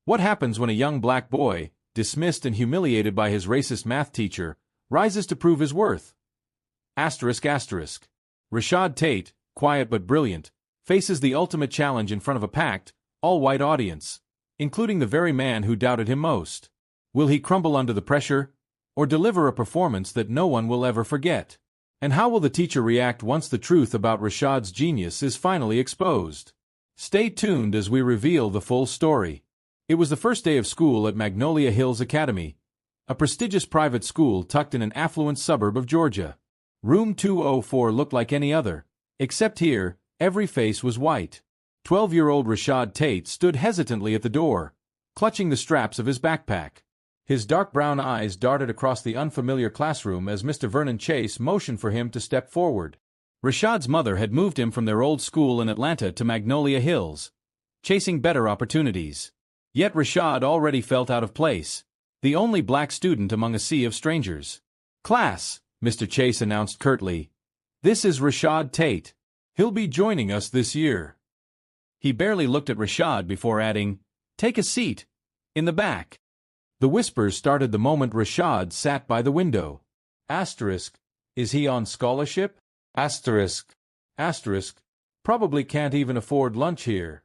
What happens when a young black boy, dismissed and humiliated by his racist math teacher, rises to prove his worth? Rashad Tate, quiet but brilliant, faces the ultimate challenge in front of a packed, all-white audience, including the very man who doubted him most. Will he crumble under the pressure, or deliver a performance that no one will ever forget? And how will the teacher react once the truth about Rashad's genius is finally exposed? Stay tuned as we reveal the full story. It was the first day of school at Magnolia Hills Academy, a prestigious private school tucked in an affluent suburb of Georgia. Room 204 looked like any other, except here, every face was white. 12-year-old Rashad Tate stood hesitantly at the door, clutching the straps of his backpack. His dark brown eyes darted across the unfamiliar classroom as Mr. Vernon Chase motioned for him to step forward. Rashad's mother had moved him from their old school in Atlanta to Magnolia Hills, chasing better opportunities. Yet Rashad already felt out of place, the only black student among a sea of strangers. "Class," Mr. Chase announced curtly, "this is Rashad Tate. He'll be joining us this year." He barely looked at Rashad before adding, "Take a seat, in the back." The whispers started the moment Rashad sat by the window. Is he on scholarship? Probably can't even afford lunch here.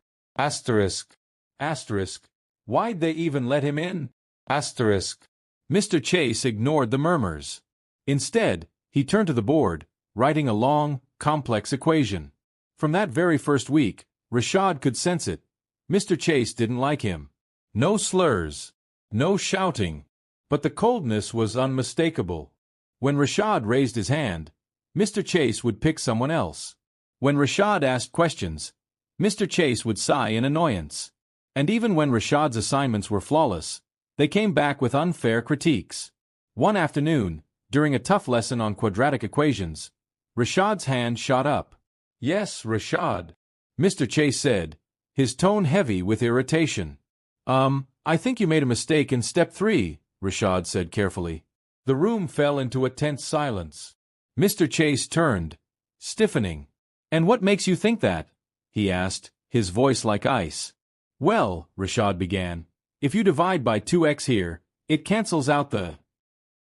Why'd they even let him in? Mr. Chase ignored the murmurs. Instead, he turned to the board, writing a long, complex equation. From that very first week, Rashad could sense it. Mr. Chase didn't like him. No slurs, no shouting, but the coldness was unmistakable. When Rashad raised his hand, Mr. Chase would pick someone else. When Rashad asked questions, Mr. Chase would sigh in annoyance. And even when Rashad's assignments were flawless, they came back with unfair critiques. One afternoon, during a tough lesson on quadratic equations, Rashad's hand shot up. "Yes, Rashad," Mr. Chase said, his tone heavy with irritation. I think you made a mistake in step 3, Rashad said carefully. The room fell into a tense silence. Mr. Chase turned, stiffening. "And what makes you think that?" he asked, his voice like ice. "Well," Rashad began, "if you divide by 2x here, it cancels out the—"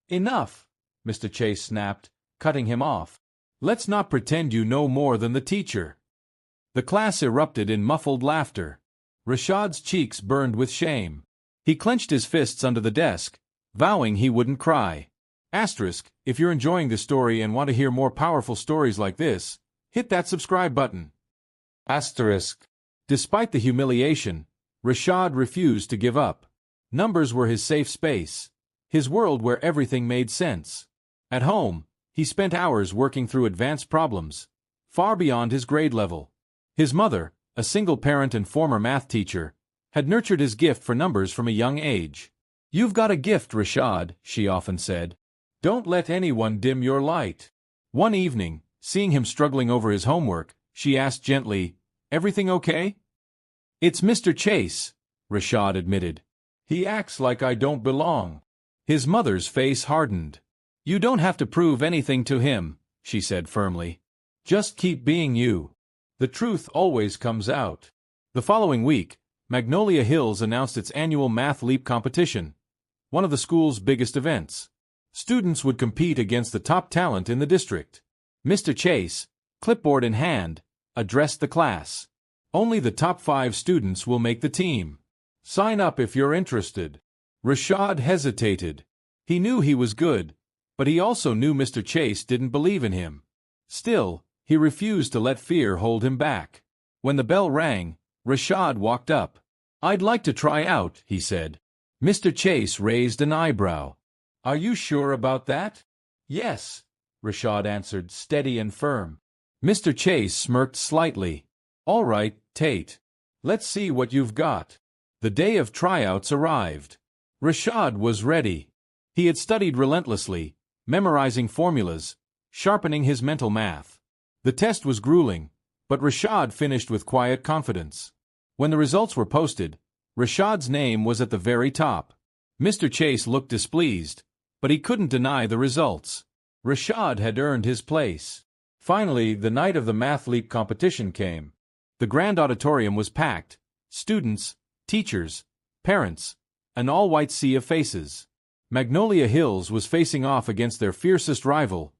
"Enough," Mr. Chase snapped, cutting him off. "Let's not pretend you know more than the teacher." The class erupted in muffled laughter. Rashad's cheeks burned with shame. He clenched his fists under the desk, vowing he wouldn't cry. If you're enjoying this story and want to hear more powerful stories like this, hit that subscribe button. Despite the humiliation, Rashad refused to give up. Numbers were his safe space, his world where everything made sense. At home, he spent hours working through advanced problems, far beyond his grade level. His mother, a single parent and former math teacher, had nurtured his gift for numbers from a young age. "You've got a gift, Rashad," she often said. "Don't let anyone dim your light." One evening, seeing him struggling over his homework, she asked gently, "Everything okay?" "It's Mr. Chase," Rashad admitted. "He acts like I don't belong." His mother's face hardened. "You don't have to prove anything to him," she said firmly. "Just keep being you. The truth always comes out." The following week, Magnolia Hills announced its annual Math Leap competition, one of the school's biggest events. Students would compete against the top talent in the district. Mr. Chase, clipboard in hand, addressed the class. "Only the top 5 students will make the team. Sign up if you're interested." Rashad hesitated. He knew he was good, but he also knew Mr. Chase didn't believe in him. Still, he refused to let fear hold him back. When the bell rang, Rashad walked up. "I'd like to try out," he said. Mr. Chase raised an eyebrow. "Are you sure about that?" "Yes," Rashad answered, steady and firm. Mr. Chase smirked slightly. "All right, Tate. Let's see what you've got." The day of tryouts arrived. Rashad was ready. He had studied relentlessly, memorizing formulas, sharpening his mental math. The test was grueling, but Rashad finished with quiet confidence. When the results were posted, Rashad's name was at the very top. Mr. Chase looked displeased, but he couldn't deny the results. Rashad had earned his place. Finally, the night of the Math Leap competition came. The grand auditorium was packed. Students, teachers, parents, an all-white sea of faces. Magnolia Hills was facing off against their fiercest rival,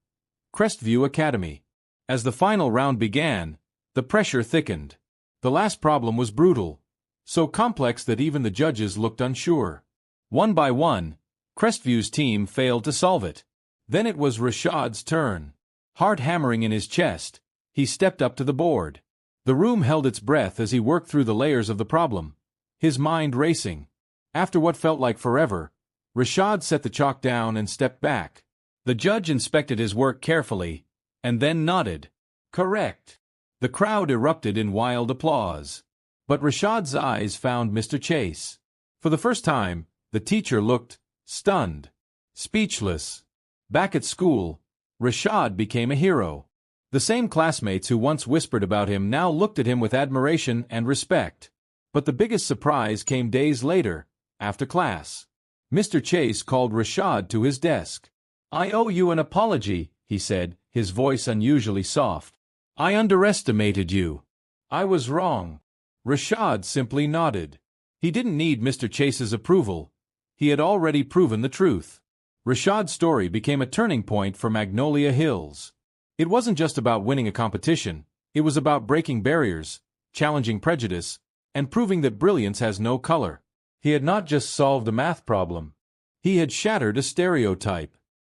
Crestview Academy. As the final round began, the pressure thickened. The last problem was brutal, so complex that even the judges looked unsure. One by one, Crestview's team failed to solve it. Then it was Rashad's turn. Heart hammering in his chest, he stepped up to the board. The room held its breath as he worked through the layers of the problem, his mind racing. After what felt like forever, Rashad set the chalk down and stepped back. The judge inspected his work carefully, and then nodded. Correct. The crowd erupted in wild applause. But Rashad's eyes found Mr. Chase. For the first time, the teacher looked stunned, speechless. Back at school, Rashad became a hero. The same classmates who once whispered about him now looked at him with admiration and respect. But the biggest surprise came days later, after class. Mr. Chase called Rashad to his desk. "I owe you an apology," he said, his voice unusually soft. "I underestimated you. I was wrong." Rashad simply nodded. He didn't need Mr. Chase's approval. He had already proven the truth. Rashad's story became a turning point for Magnolia Hills. It wasn't just about winning a competition. It was about breaking barriers, challenging prejudice, and proving that brilliance has no color. He had not just solved a math problem. He had shattered a stereotype.